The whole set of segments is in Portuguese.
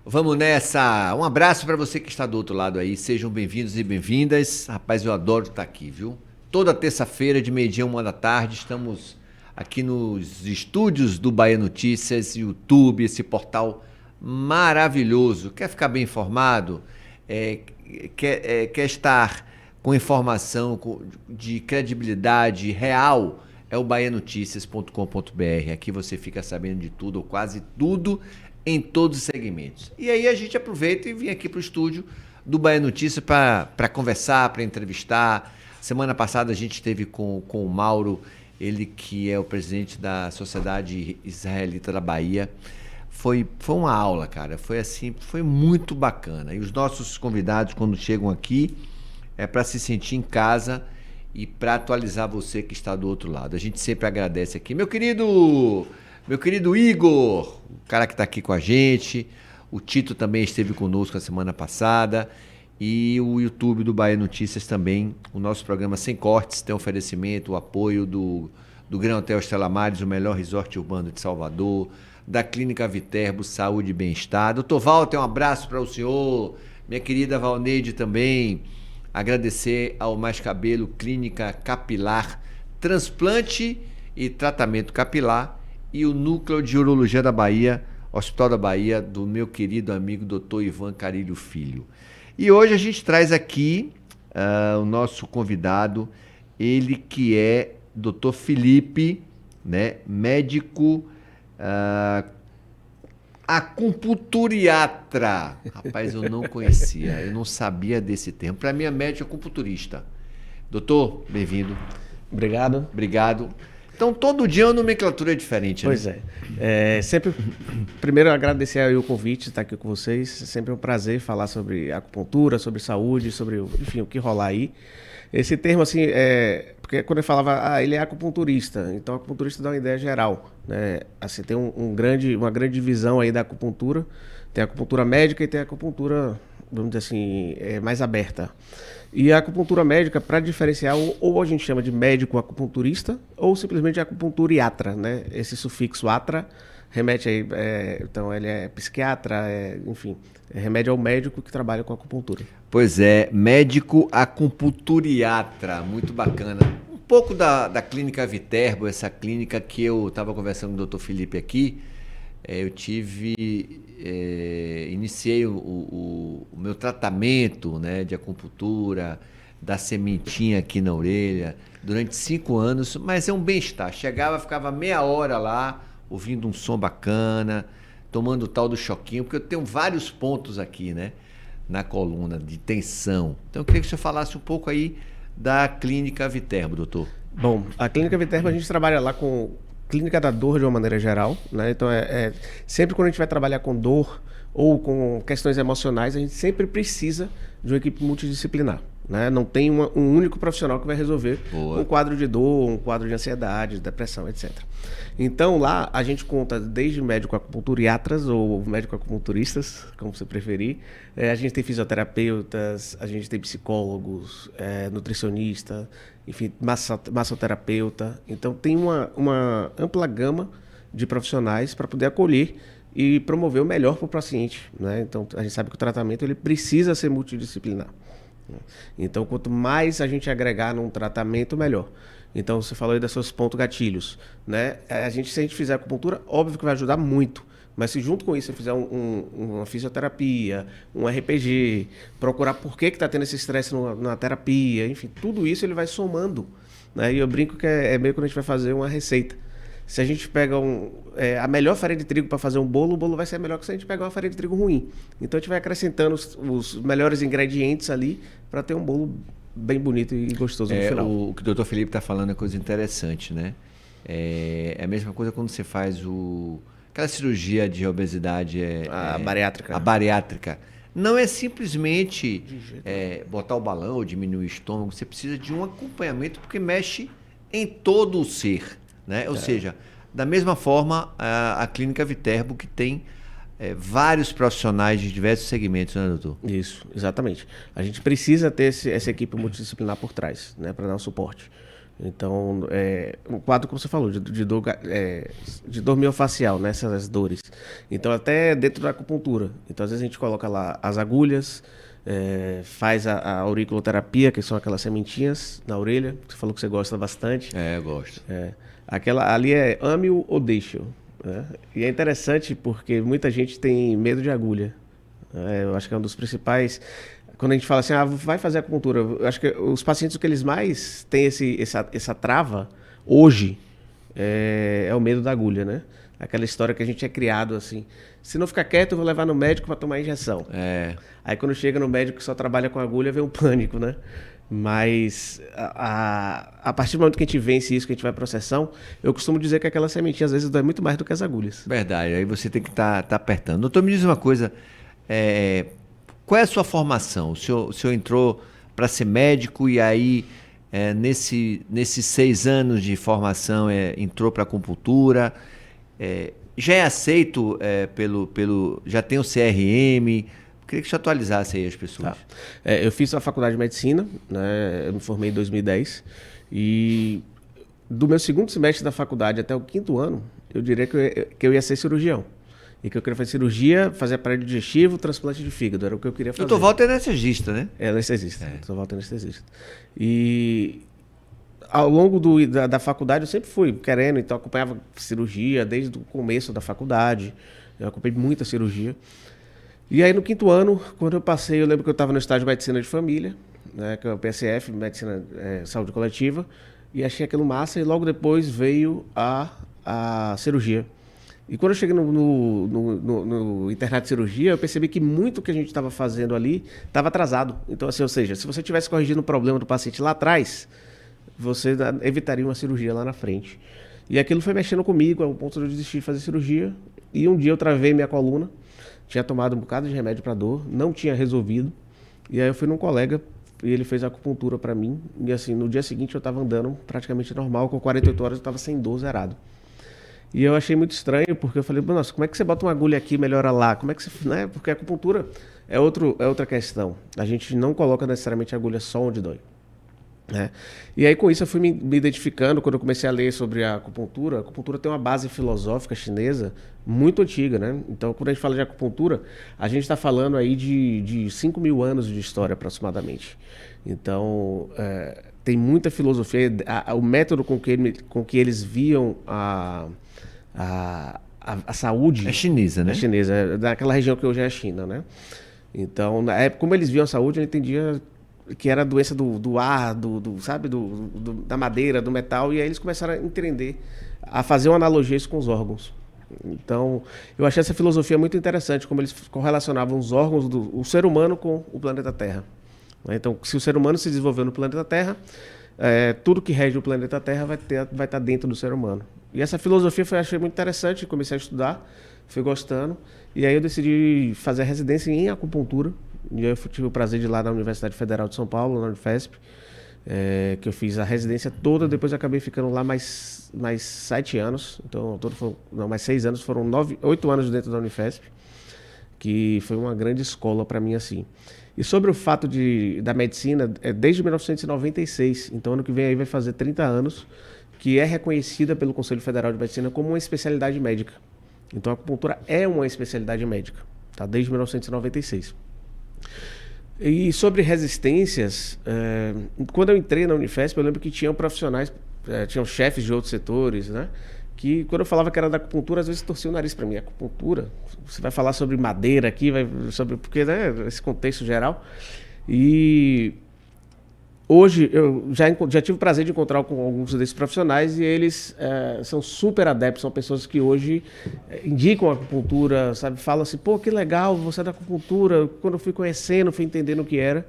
Vamos nessa! Um abraço para você que está do outro lado aí. Sejam bem-vindos e bem-vindas. Rapaz, eu adoro estar aqui, viu? Toda terça-feira, de meio-dia a 1 da tarde, estamos aqui nos estúdios do Bahia Notícias, YouTube, esse portal maravilhoso. Quer ficar bem informado? Quer estar com informação de credibilidade real? É o baianoticias.com.br. Aqui você fica sabendo de tudo, ou quase tudo, em todos os segmentos. E aí a gente aproveita e vem aqui para o estúdio do Bahia Notícias para conversar, para entrevistar. Semana passada a gente esteve com o Mauro, ele que é o presidente da Sociedade Israelita da Bahia. Foi uma aula, cara. Foi muito bacana. E os nossos convidados, quando chegam aqui, é para se sentir em casa e para atualizar você que está do outro lado. A gente sempre agradece aqui. Meu querido Igor, o cara que está aqui com a gente. O Tito também esteve conosco a semana passada. E o YouTube do Bahia Notícias também. O nosso programa Sem Cortes tem oferecimento, o apoio do Gran Hotel Estela Maris, o melhor resort urbano de Salvador, da Clínica Viterbo, Saúde e Bem-Estar. Doutor Walter, um abraço para o senhor. Minha querida Valneide também. Agradecer ao Mais Cabelo Clínica Capilar, transplante e tratamento capilar, e o Núcleo de Urologia da Bahia, Hospital da Bahia, do meu querido amigo Dr. Ivan Carilho Filho. E hoje a gente traz aqui o nosso convidado, ele que é Dr. Felipe, né, médico acupunturiatra. Rapaz, eu não conhecia, eu não sabia desse termo. Para mim é médico acupunturista. Doutor, bem-vindo. Obrigado. Obrigado. Então, todo dia uma nomenclatura é diferente, pois né? Sempre, primeiro agradecer aí o convite, estar aqui com vocês. É sempre um prazer falar sobre acupuntura, sobre saúde, sobre, enfim, o que rolar aí. Esse termo, assim, porque quando eu falava, ele é acupunturista, então acupunturista dá uma ideia geral, né? Assim, tem uma grande divisão aí da acupuntura, tem a acupuntura médica e tem a acupuntura, vamos dizer assim, mais aberta. E a acupuntura médica, para diferenciar, ou a gente chama de médico acupunturista, ou simplesmente acupunturiatra, né? Esse sufixo atra remete aí, então ele é psiquiatra, enfim, remete ao médico que trabalha com acupuntura. Pois é, médico acupunturiatra, muito bacana. Um pouco da Clínica Viterbo, essa clínica que eu estava conversando com o Dr. Felipe aqui, iniciei o meu tratamento, né, de acupuntura, da sementinha aqui na orelha, durante 5 anos, mas é um bem-estar. Chegava, ficava meia hora lá, ouvindo um som bacana, tomando o tal do choquinho, porque eu tenho vários pontos aqui, né, na coluna de tensão. Então eu queria que o senhor falasse um pouco aí da Clínica Viterbo, doutor. Bom, a Clínica Viterbo a gente trabalha lá com clínica da dor de uma maneira geral, né? Então sempre quando a gente vai trabalhar com dor ou com questões emocionais, a gente sempre precisa de uma equipe multidisciplinar, né? Não tem um único profissional que vai resolver um quadro de dor, um quadro de ansiedade, de depressão, etc. Então lá a gente conta desde médico acupunturiatras ou médico acupunturistas, como você preferir. A gente tem fisioterapeutas, a gente tem psicólogos, nutricionista, enfim, massoterapeuta. Então tem uma ampla gama de profissionais para poder acolher e promover o melhor para o paciente, né? Então a gente sabe que o tratamento ele precisa ser multidisciplinar. Então quanto mais a gente agregar num tratamento, melhor. Então você falou aí dos seus pontos gatilhos, né? Se a gente fizer acupuntura, óbvio que vai ajudar muito. Mas se junto com isso você fizer uma fisioterapia, um RPG, procurar por que está tendo esse estresse na terapia, enfim, tudo isso ele vai somando, né? E eu brinco que é meio quando a gente vai fazer uma receita. Se a gente pega a melhor farinha de trigo para fazer um bolo, o bolo vai ser melhor que se a gente pegar uma farinha de trigo ruim. Então a gente vai acrescentando os melhores ingredientes ali para ter um bolo bem bonito e gostoso no final. O que o doutor Felipe está falando é coisa interessante, né? É a mesma coisa quando você faz aquela cirurgia de obesidade. Bariátrica. A bariátrica. Não é simplesmente botar o balão ou diminuir o estômago. Você precisa de um acompanhamento porque mexe em todo o ser, né? Ou seja, da mesma forma, a Clínica Viterbo, que tem vários profissionais de diversos segmentos, né, doutor? Isso, exatamente. A gente precisa ter essa equipe multidisciplinar por trás, né, para dar um suporte. Então, um quadro, como você falou, de dor miofascial, né? Essas dores. Então, até dentro da acupuntura. Então, às vezes a gente coloca lá as agulhas, faz a auriculoterapia, que são aquelas sementinhas na orelha. Você falou que você gosta bastante. Eu gosto. Aquela ali ame-o ou deixe-o. Né? E é interessante porque muita gente tem medo de agulha. Eu acho que é um dos principais. Quando a gente fala assim, vai fazer acupuntura, eu acho que os pacientes, o que eles mais têm essa trava hoje é o medo da agulha, né? Aquela história que a gente é criado assim. Se não ficar quieto, eu vou levar no médico para tomar injeção. Aí quando chega no médico que só trabalha com agulha, vem um pânico, né? Mas a partir do momento que a gente vence isso, que a gente vai para a sessão, eu costumo dizer que aquela sementinha às vezes dói muito mais do que as agulhas. Verdade, aí você tem que estar apertando. Doutor, me diz uma coisa, qual é a sua formação? O senhor entrou para ser médico e aí, nesses 6 anos de formação, entrou para acupuntura, já é aceito já tem o CRM? Queria que você atualizasse aí as pessoas. Eu fiz a faculdade de medicina, né? Eu me formei em 2010 e do meu segundo semestre da faculdade até o 5º ano, eu diria que eu ia ser cirurgião. E que eu queria fazer cirurgia, fazer aparelho digestivo, transplante de fígado, era o que eu queria fazer. Doutor Walter é anestesista, né? Anestesista, Doutor Walter é anestesista. E ao longo da faculdade eu sempre fui querendo, então acompanhava cirurgia desde o começo da faculdade, eu acompanhei muita cirurgia. E aí no 5º ano, quando eu passei, eu lembro que eu estava no estágio de medicina de família, né, que é o PSF, medicina saúde coletiva, e achei aquilo massa e logo depois veio a cirurgia. E quando eu cheguei no internato de cirurgia, eu percebi que muito que a gente estava fazendo ali estava atrasado. Então, assim, ou seja, se você tivesse corrigindo o problema do paciente lá atrás, você evitaria uma cirurgia lá na frente. E aquilo foi mexendo comigo, ao ponto de eu desistir de fazer cirurgia. E um dia eu travei minha coluna, tinha tomado um bocado de remédio para dor, não tinha resolvido. E aí eu fui num colega e ele fez acupuntura para mim. E assim, no dia seguinte eu estava andando praticamente normal, com 48 horas eu estava sem dor, zerado. E eu achei muito estranho, porque eu falei, nossa, como é que você bota uma agulha aqui e melhora lá? Como é que você... Né? Porque a acupuntura é outra questão. A gente não coloca necessariamente a agulha só onde dói. Né? E aí com isso eu fui me identificando, quando eu comecei a ler sobre a acupuntura tem uma base filosófica chinesa muito antiga, né? Então quando a gente fala de acupuntura, a gente está falando aí de 5.000 anos de história aproximadamente. Então tem muita filosofia, o método com que eles viam a saúde... É chinesa, né? É chinesa, daquela região que hoje é a China, né? Então, na época, como eles viam a saúde, eu entendia que era a doença do ar, sabe, da madeira, do metal, e aí eles começaram a entender, a fazer uma analogia isso com os órgãos. Então, eu achei essa filosofia muito interessante, como eles correlacionavam os órgãos do ser humano com o planeta Terra. Então, se o ser humano se desenvolveu no planeta Terra, tudo que rege o planeta Terra vai estar dentro do ser humano. E essa filosofia eu achei muito interessante, comecei a estudar, fui gostando, e aí eu decidi fazer a residência em acupuntura. E aí eu tive o prazer de ir lá na Universidade Federal de São Paulo, na Unifesp, que eu fiz a residência toda, depois eu acabei ficando lá mais 7 anos, então mais 6 anos, foram 8 anos dentro da Unifesp, que foi uma grande escola para mim assim. E sobre o fato da medicina, desde 1996, então ano que vem aí vai fazer 30 anos, que é reconhecida pelo Conselho Federal de Medicina como uma especialidade médica. Então a acupuntura é uma especialidade médica, tá? Desde 1996. E sobre resistências, quando eu entrei na Unifesp, eu lembro que tinham profissionais, tinham chefes de outros setores, né? Que quando eu falava que era da acupuntura, às vezes torcia o nariz para mim. Acupuntura? Você vai falar sobre madeira aqui, porque, né, esse contexto geral. E hoje eu já tive o prazer de encontrar com alguns desses profissionais e eles são super adeptos, são pessoas que hoje indicam a acupuntura, sabe? Falam assim, pô, que legal, você é da acupuntura. Quando eu fui conhecendo, fui entendendo o que era.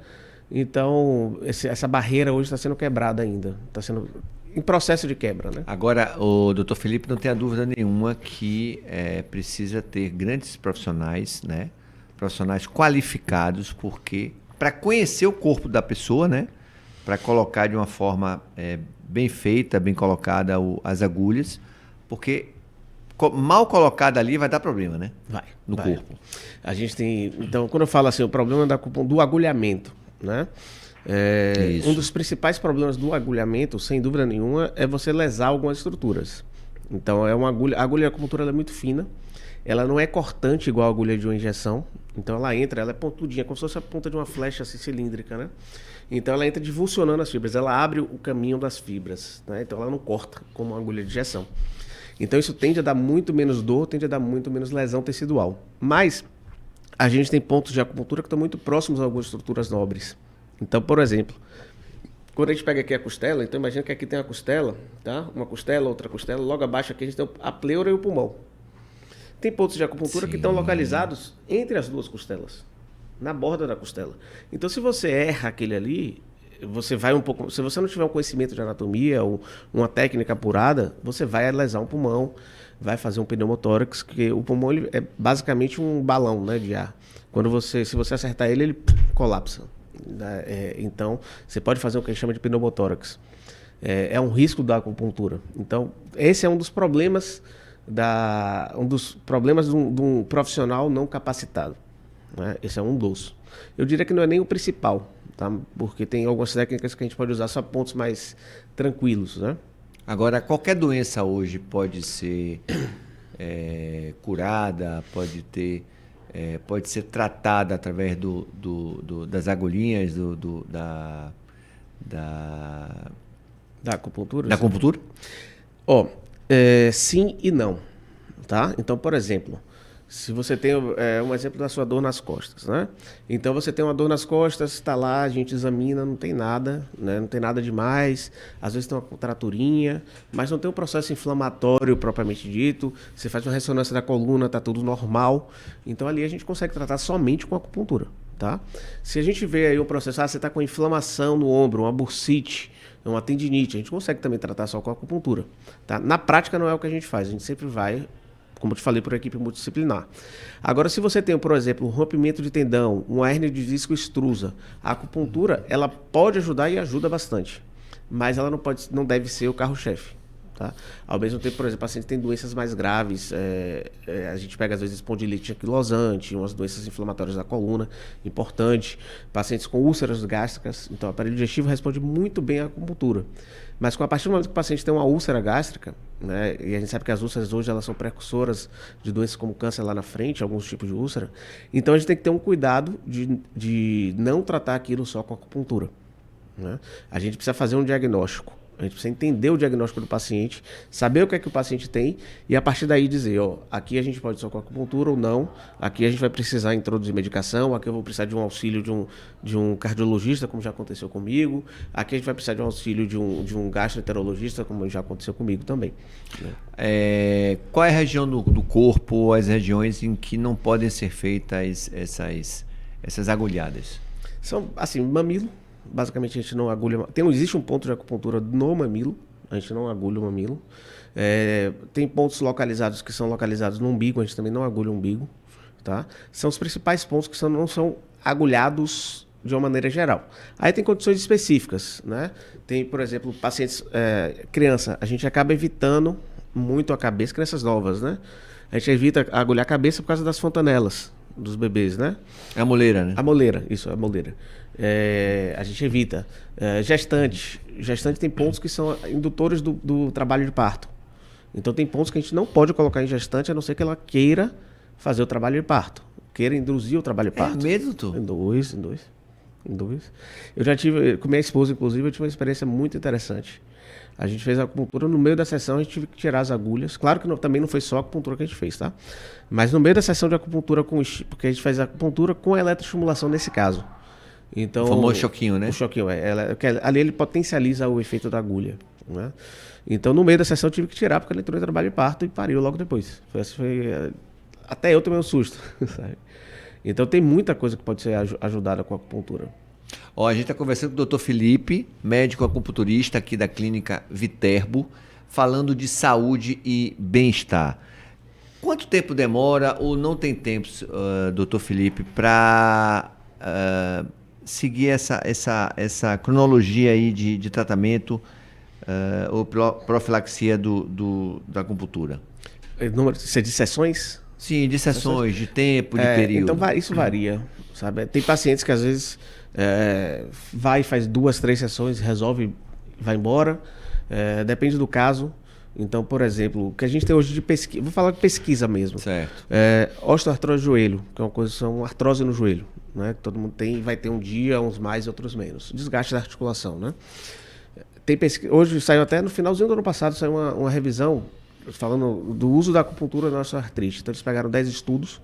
Então, essa barreira hoje está sendo quebrada ainda. Está sendo em processo de quebra, né? Agora, o Dr. Felipe não tem a dúvida nenhuma que precisa ter grandes profissionais, né? Profissionais qualificados, porque para conhecer o corpo da pessoa, né? Para colocar de uma forma bem feita, bem colocada as agulhas, porque mal colocada ali vai dar problema, né? Vai. No corpo. A gente tem... Então, quando eu falo assim, o problema do agulhamento, né? Isso. Um dos principais problemas do agulhamento, sem dúvida nenhuma, é você lesar algumas estruturas. Então, a agulha de acupuntura ela é muito fina, ela não é cortante igual a agulha de uma injeção, então ela é pontudinha, como se fosse a ponta de uma flecha assim, cilíndrica, né? Então ela entra divulsionando as fibras, ela abre o caminho das fibras, né? Então ela não corta como uma agulha de injeção. Então isso tende a dar muito menos dor, tende a dar muito menos lesão tecidual. Mas a gente tem pontos de acupuntura que estão muito próximos a algumas estruturas nobres. Então, por exemplo, quando a gente pega aqui a costela, então imagina que aqui tem uma costela, tá? Uma costela, outra costela, logo abaixo aqui a gente tem a pleura e o pulmão. Tem pontos de acupuntura que estão localizados entre as duas costelas, na borda da costela. Então, se você erra aquele ali, você vai um pouco. Se você não tiver um conhecimento de anatomia ou uma técnica apurada, você vai lesar um pulmão, vai fazer um pneumotórax, que o pulmão ele é basicamente um balão, né, de ar. Se você acertar ele, ele colapsa. Então, você pode fazer o que a gente chama de pneumotórax. É um risco da acupuntura. Então, esse é um dos problemas de um profissional não capacitado, né? Esse é um dos. Eu diria que não é nem o principal, tá? Porque tem algumas técnicas que a gente pode usar só pontos mais tranquilos, né? Agora, qualquer doença hoje pode ser curada, pode ser tratada através das agulhinhas Da acupuntura? Da acupuntura? Sim e não, tá? Então, por exemplo, se você tem um exemplo da sua dor nas costas, né? Então, você tem uma dor nas costas, está lá, a gente examina, não tem nada, né? Não tem nada demais, às vezes tem uma contraturinha, mas não tem um processo inflamatório propriamente dito, você faz uma ressonância da coluna, está tudo normal, então ali a gente consegue tratar somente com acupuntura, tá? Se a gente vê aí um processo, você está com inflamação no ombro, uma bursite, uma tendinite, a gente consegue também tratar só com acupuntura, tá? Na prática não é o que a gente faz, a gente sempre vai, como eu te falei, por equipe multidisciplinar. Agora, se você tem, por exemplo, um rompimento de tendão, uma hérnia de disco extrusa, a acupuntura, ela pode ajudar e ajuda bastante, mas ela não deve ser o carro-chefe. Tá? Ao mesmo tempo, por exemplo, pacientes têm doenças mais graves, a gente pega às vezes espondilite anquilosante, umas doenças inflamatórias da coluna, importante, pacientes com úlceras gástricas, então o aparelho digestivo responde muito bem à acupuntura. Mas a partir do momento que o paciente tem uma úlcera gástrica, né, e a gente sabe que as úlceras hoje elas são precursoras de doenças como câncer lá na frente, alguns tipos de úlcera, então a gente tem que ter um cuidado de não tratar aquilo só com acupuntura, né? A gente precisa fazer um diagnóstico. A gente precisa entender o diagnóstico do paciente, saber o que é que o paciente tem e a partir daí dizer, aqui a gente pode só com acupuntura ou não, aqui a gente vai precisar introduzir medicação, aqui eu vou precisar de um auxílio de um cardiologista, como já aconteceu comigo, aqui a gente vai precisar de um auxílio de um gastroenterologista, como já aconteceu comigo também. Qual é a região do corpo ou as regiões em que não podem ser feitas essas agulhadas? São, assim, mamilo. Basicamente a gente não agulha. Existe um ponto de acupuntura no mamilo, a gente não agulha o mamilo. Tem pontos localizados que são localizados no umbigo, a gente também não agulha o umbigo. Tá? São os principais pontos que não são agulhados de uma maneira geral. Aí tem condições específicas, né? Tem, por exemplo, pacientes, criança, a gente acaba evitando muito a cabeça, crianças novas, né? A gente evita agulhar a cabeça por causa das fontanelas dos bebês, né? É a moleira, né? A moleira, isso, a moleira. A gente evita. Gestante tem pontos que são indutores do trabalho de parto. Então tem pontos que a gente não pode colocar em gestante, a não ser que ela queira fazer o trabalho de parto. Queira induzir o trabalho de parto. É mesmo, tu? Em dois. Eu já tive, com minha esposa, inclusive, eu tive uma experiência muito interessante. A gente fez a acupuntura, no meio da sessão a gente teve que tirar as agulhas. Claro que também não foi só a acupuntura que a gente fez, tá? Mas no meio da sessão de acupuntura, porque a gente faz a acupuntura com a eletroestimulação nesse caso. Então, o famoso choquinho, né? O choquinho, ali ele potencializa o efeito da agulha, né? Então, no meio da sessão eu tive que tirar, porque ela entrou em trabalho de parto e pariu logo depois. Até eu tomei um susto, sabe? Então, tem muita coisa que pode ser ajudada com a acupuntura. A gente está conversando com o Dr. Felipe, médico acupunturista aqui da clínica Viterbo, falando de saúde e bem-estar. Quanto tempo demora ou não tem tempo, Dr. Felipe, para seguir essa cronologia aí de tratamento ou profilaxia da acupuntura? Número de sessões? Sim, de sessões, de tempo, de período. Então, isso varia. sabe? Tem pacientes que às vezes vai e faz 2, 3 sessões, resolve, vai embora. Depende do caso. Então, por exemplo, o que a gente tem hoje de pesquisa, vou falar de pesquisa mesmo. Certo. Osteoartrose do joelho, que é uma coisa, são artrose no joelho, né? Que todo mundo tem, vai ter um dia, uns mais, outros menos. Desgaste da articulação, né? Tem pesquisa, hoje saiu até no finalzinho do ano passado, saiu uma revisão falando do uso da acupuntura na osteoartrite. Então, eles pegaram 10 estudos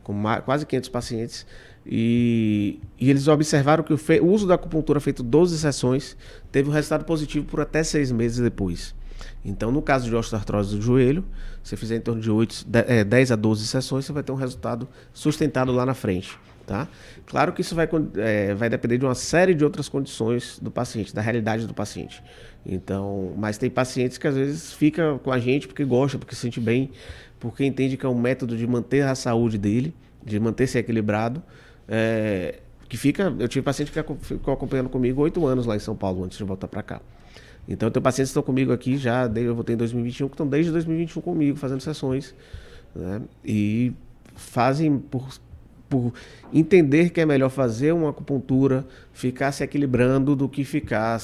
com quase 500 pacientes e eles observaram que o uso da acupuntura feito 12 sessões teve um resultado positivo por até 6 meses depois. Então, no caso de osteoartrose do joelho, se você fizer em torno de 10 a 12 sessões, você vai ter um resultado sustentado lá na frente. Tá? Claro que isso vai depender de uma série de outras condições do paciente, da realidade do paciente. Então, mas tem pacientes que às vezes ficam com a gente porque gosta, porque se sente bem, porque entende que é um método de manter a saúde dele, de manter-se equilibrado. Eu tive paciente que ficou acompanhando comigo 8 anos lá em São Paulo, antes de voltar para cá. Então, eu tenho pacientes que estão comigo aqui eu voltei em 2021, que estão desde 2021 comigo, fazendo sessões, né? E fazem por entender que é melhor fazer uma acupuntura, ficar se equilibrando do que ficar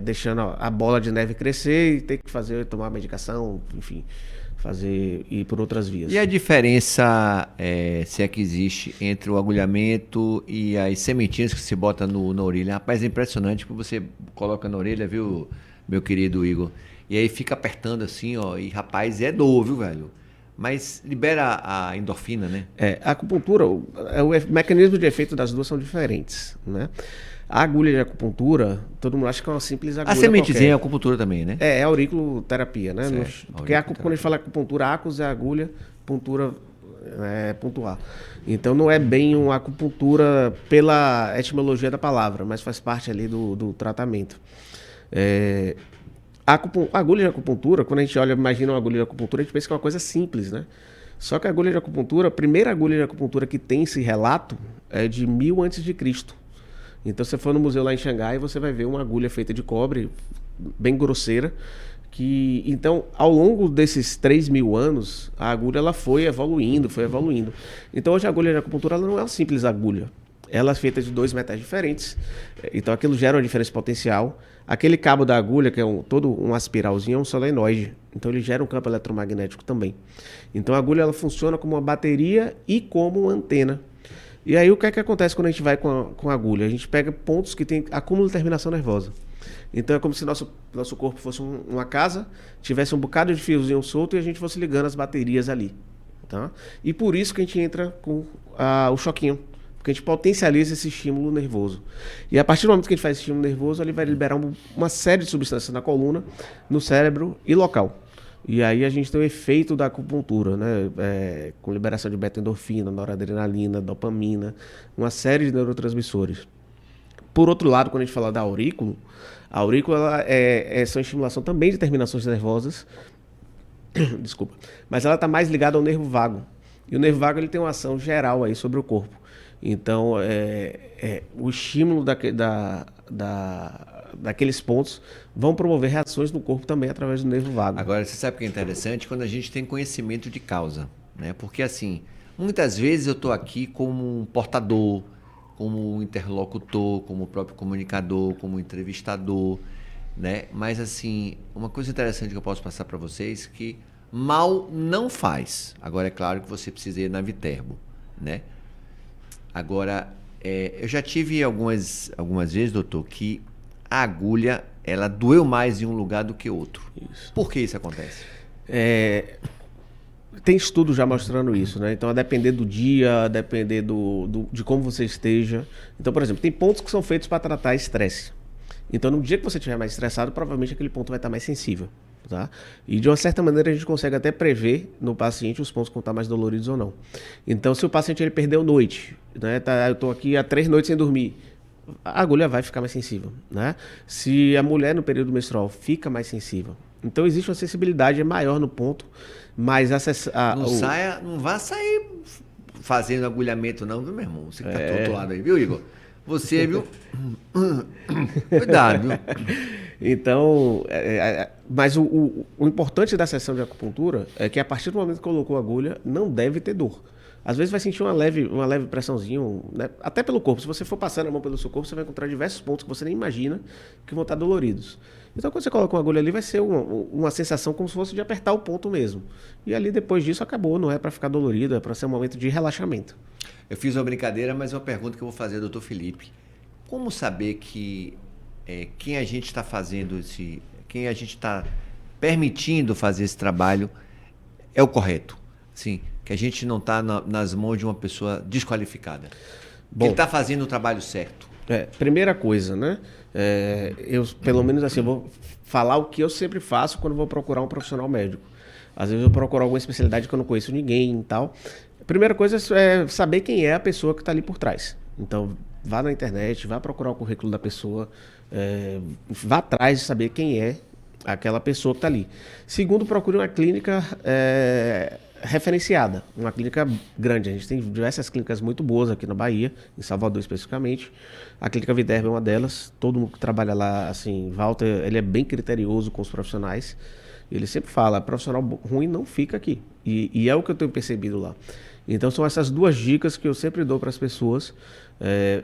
deixando a bola de neve crescer e ter que tomar medicação, enfim, ir por outras vias. E a diferença, se é que existe, entre o agulhamento e as sementinhas que se bota na orelha? Rapaz, é impressionante que você coloca na orelha, viu, meu querido Igor? E aí fica apertando assim, ó, e rapaz, é dor, viu, velho? Mas libera a endorfina, né? A acupuntura, o mecanismo de efeito das duas são diferentes, né? A agulha de acupuntura, todo mundo acha que é uma simples agulha. A sementezinha é acupuntura também, né? É auriculoterapia, né? Porque quando a gente fala acupuntura, acus é agulha, puntura é pontuar. Então não é bem uma acupuntura pela etimologia da palavra, mas faz parte ali do tratamento. A agulha de acupuntura, quando a gente imagina uma agulha de acupuntura, a gente pensa que é uma coisa simples, né? Só que a agulha de acupuntura, a primeira agulha de acupuntura que tem esse relato é de 1000 a.C. Então, se você for no museu lá em Xangai, você vai ver uma agulha feita de cobre, bem grosseira, então, ao longo desses 3.000 anos, a agulha ela foi evoluindo. Então, hoje a agulha de acupuntura ela não é uma simples agulha. Ela é feita de 2 metais diferentes, então aquilo gera uma diferença potencial. Aquele cabo da agulha, que é todo um aspiralzinho, é um solenoide, então ele gera um campo eletromagnético também. Então a agulha ela funciona como uma bateria e como uma antena. E aí o que é que acontece quando a gente vai com a agulha? A gente pega pontos que tem acúmulo de terminação nervosa. Então é como se nosso corpo fosse uma casa, tivesse um bocado de fiozinho solto e a gente fosse ligando as baterias ali. Tá? E por isso que a gente entra com o choquinho. Porque a gente potencializa esse estímulo nervoso. E a partir do momento que a gente faz esse estímulo nervoso, ele vai liberar uma série de substâncias na coluna, no cérebro e local. E aí a gente tem o efeito da acupuntura, né? Com liberação de beta-endorfina, noradrenalina, dopamina, uma série de neurotransmissores. Por outro lado, quando a gente fala da aurícula, a aurícula são estimulação também de terminações nervosas, desculpa, mas ela está mais ligada ao nervo vago. E o nervo vago ele tem uma ação geral aí sobre o corpo. Então, o estímulo daqueles pontos vão promover reações no corpo também através do nervo vago. Agora, você sabe o que é interessante? Quando a gente tem conhecimento de causa, né? Porque, assim, muitas vezes eu estou aqui como um portador, como um interlocutor, como o próprio comunicador, como entrevistador, né? Mas, assim, uma coisa interessante que eu posso passar para vocês é que mal não faz. Agora, é claro que você precisa ir na Viterbo, né? Agora, eu já tive algumas vezes, doutor, que a agulha, ela doeu mais em um lugar do que outro. Isso. Por que isso acontece? Tem estudo já mostrando isso, né? Então, a depender do dia, a depender de como você esteja. Então, por exemplo, tem pontos que são feitos para tratar estresse. Então, no dia que você estiver mais estressado, provavelmente aquele ponto vai estar mais sensível. Tá? E de uma certa maneira a gente consegue até prever no paciente os pontos que vão estar mais doloridos ou não. Então, se o paciente ele perdeu noite, né? Eu estou aqui há 3 noites sem dormir, a agulha vai ficar mais sensível, né? Se a mulher no período menstrual fica mais sensível, então existe uma sensibilidade maior no ponto, mas não vai sair fazendo agulhamento não, viu, meu irmão? Você que tá do outro lado aí, viu, Igor? Você, viu? Cuidado, viu? Então, mas o importante da sessão de acupuntura é que a partir do momento que colocou a agulha, não deve ter dor. Às vezes vai sentir uma leve pressãozinha, né? Até pelo corpo. Se você for passando a mão pelo seu corpo, você vai encontrar diversos pontos que você nem imagina que vão estar doloridos. Então, quando você coloca uma agulha ali, vai ser uma sensação como se fosse de apertar o ponto mesmo. E ali, depois disso, acabou. Não é para ficar dolorido, é para ser um momento de relaxamento. Eu fiz uma brincadeira, mas uma pergunta que eu vou fazer ao doutor Felipe. Como saber que quem a gente está fazendo quem a gente está permitindo fazer esse trabalho é o correto? Sim, que a gente não está nas mãos de uma pessoa desqualificada. Que ele está fazendo o trabalho certo. Primeira coisa, né? Eu, pelo menos assim, eu vou falar o que eu sempre faço quando vou procurar um profissional médico. Às vezes eu procuro alguma especialidade que eu não conheço ninguém e tal. A primeira coisa é saber quem é a pessoa que está ali por trás. Então, vá na internet, vá procurar o currículo da pessoa, vá atrás de saber quem é aquela pessoa que está ali. Segundo, procure uma clínica referenciada, uma clínica grande. A gente tem diversas clínicas muito boas aqui na Bahia, em Salvador especificamente. A Clínica Viterbo é uma delas. Todo mundo que trabalha lá, assim, Walter, ele é bem criterioso com os profissionais. Ele sempre fala, profissional ruim não fica aqui. E é o que eu tenho percebido lá. Então são essas duas dicas que eu sempre dou para as pessoas.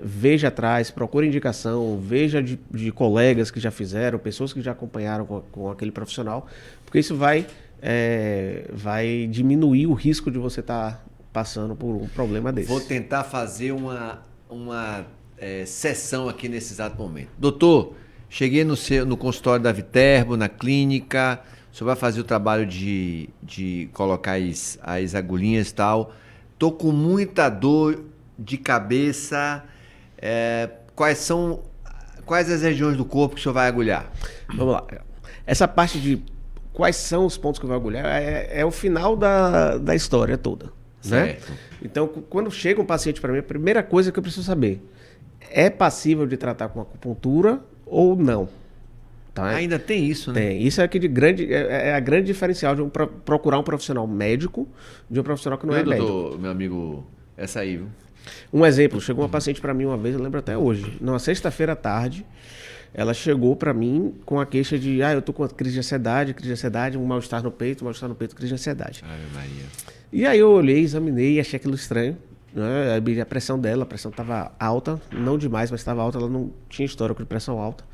Veja atrás, procure indicação, veja de colegas que já fizeram, pessoas que já acompanharam com aquele profissional, porque isso vai diminuir o risco de você estar passando por um problema desse. Vou tentar fazer uma sessão aqui nesse exato momento. Doutor, cheguei no consultório da Viterbo, na clínica, o senhor vai fazer o trabalho de colocar as agulhinhas e tal. Tô com muita dor de cabeça. Quais as regiões do corpo que o senhor vai agulhar? Vamos lá. Essa parte de quais são os pontos que eu vou agulhar é o final da história toda. Certo. Né? Então, quando chega um paciente para mim, a primeira coisa que eu preciso saber é passível de tratar com acupuntura ou não? Tá? Ainda tem isso, né? Tem. Isso é a grande diferencial de procurar um profissional médico de um profissional que não é médico. Doutor, meu amigo, essa aí, viu? Um exemplo, chegou uma paciente para mim uma vez, eu lembro até hoje, numa sexta-feira à tarde, ela chegou para mim com a queixa de, eu tô com crise de ansiedade, um mal-estar no peito, crise de ansiedade. Ai, Maria. E aí eu olhei, examinei e achei aquilo estranho. Né? A pressão dela, a pressão estava alta, não demais, mas estava alta, ela não tinha histórico de pressão alta.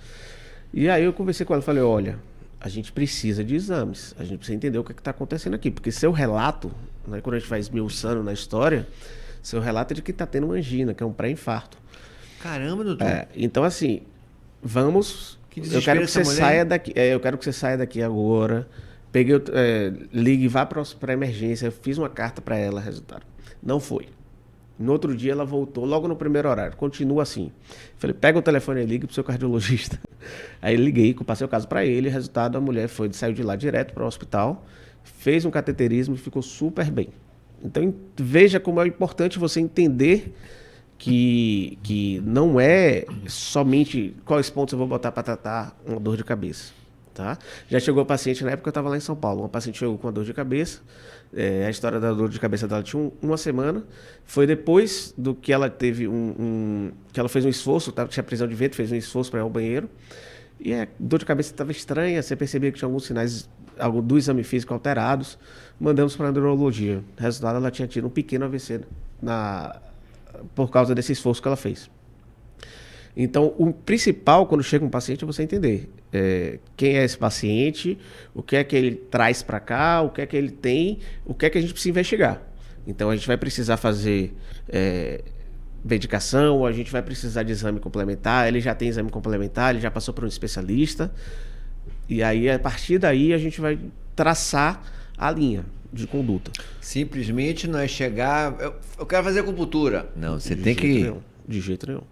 E aí eu conversei com ela e falei, olha, a gente precisa de exames, a gente precisa entender o que está acontecendo aqui, porque seu relato, né, quando a gente vai esmiuçando na história, seu relato é de que está tendo uma angina, que é um pré-infarto. Caramba, doutor. Então assim, vamos, eu quero que você saia daqui, eu quero que você saia daqui agora, ligue, vá para a emergência, eu fiz uma carta para ela, resultado, não foi. No outro dia ela voltou, logo no primeiro horário, continua assim. Falei, pega o telefone e ligue pro seu cardiologista. Aí liguei, passei o caso para ele, resultado, a mulher saiu de lá direto para o hospital, fez um cateterismo e ficou super bem. Então veja como é importante você entender que não é somente quais pontos eu vou botar para tratar uma dor de cabeça. Tá? Já chegou a paciente, na época eu estava lá em São Paulo, uma paciente chegou com uma dor de cabeça, a história da dor de cabeça dela tinha uma semana, foi depois do que ela teve que ela fez um esforço, tinha prisão de ventre, fez um esforço para ir ao banheiro, e a dor de cabeça estava estranha, você percebia que tinha alguns sinais do exame físico alterados, mandamos para a neurologia, resultado ela tinha tido um pequeno AVC por causa desse esforço que ela fez. Então, o principal, quando chega um paciente, é você entender quem é esse paciente, o que é que ele traz para cá, o que é que ele tem, o que é que a gente precisa investigar. Então, a gente vai precisar fazer medicação, a gente vai precisar de exame complementar, ele já tem exame complementar, ele já passou por um especialista, e aí, a partir daí, a gente vai traçar a linha de conduta. Simplesmente não é chegar, eu quero fazer acupuntura. Não, você tem que... De jeito nenhum.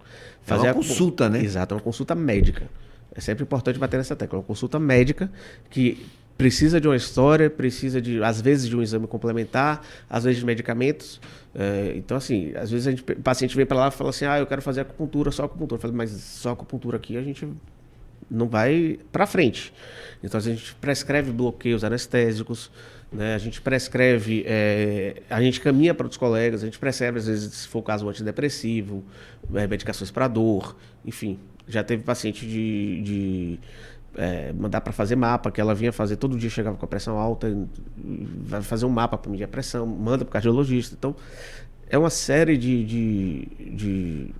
Fazer uma consulta, né? Exato, uma consulta médica. É sempre importante bater nessa tecla. Uma consulta médica que precisa de uma história, precisa às vezes de um exame complementar, às vezes de medicamentos. Então, assim, às vezes o paciente vem para lá e fala assim, eu quero fazer acupuntura, só acupuntura. Eu falei, mas só acupuntura aqui a gente não vai para frente. Então, a gente prescreve bloqueios anestésicos, né? A gente prescreve, a gente caminha para outros colegas, a gente prescreve, às vezes, se for o caso, um antidepressivo, medicações para dor, enfim. Já teve paciente mandar para fazer mapa, que ela vinha fazer, todo dia chegava com a pressão alta, vai fazer um mapa para medir a pressão, manda para o cardiologista. Então, é uma série de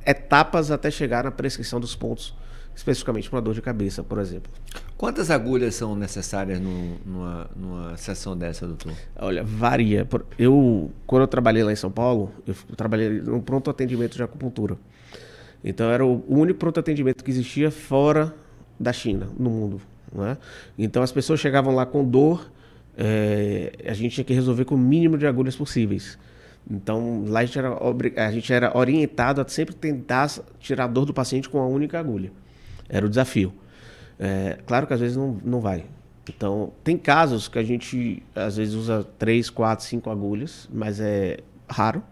etapas até chegar na prescrição dos pontos, especificamente para uma dor de cabeça, por exemplo. Quantas agulhas são necessárias numa sessão dessa, doutor? Olha, varia. Quando eu trabalhei lá em São Paulo, eu trabalhei no pronto atendimento de acupuntura. Então, era o único pronto atendimento que existia fora da China, no mundo, né? Então as pessoas chegavam lá com dor, a gente tinha que resolver com o mínimo de agulhas possíveis. Então lá a gente era orientado a sempre tentar tirar a dor do paciente com a única agulha. Era o desafio. Claro que às vezes não vai. Então tem casos que a gente às vezes usa 3, 4, 5 agulhas, mas é raro.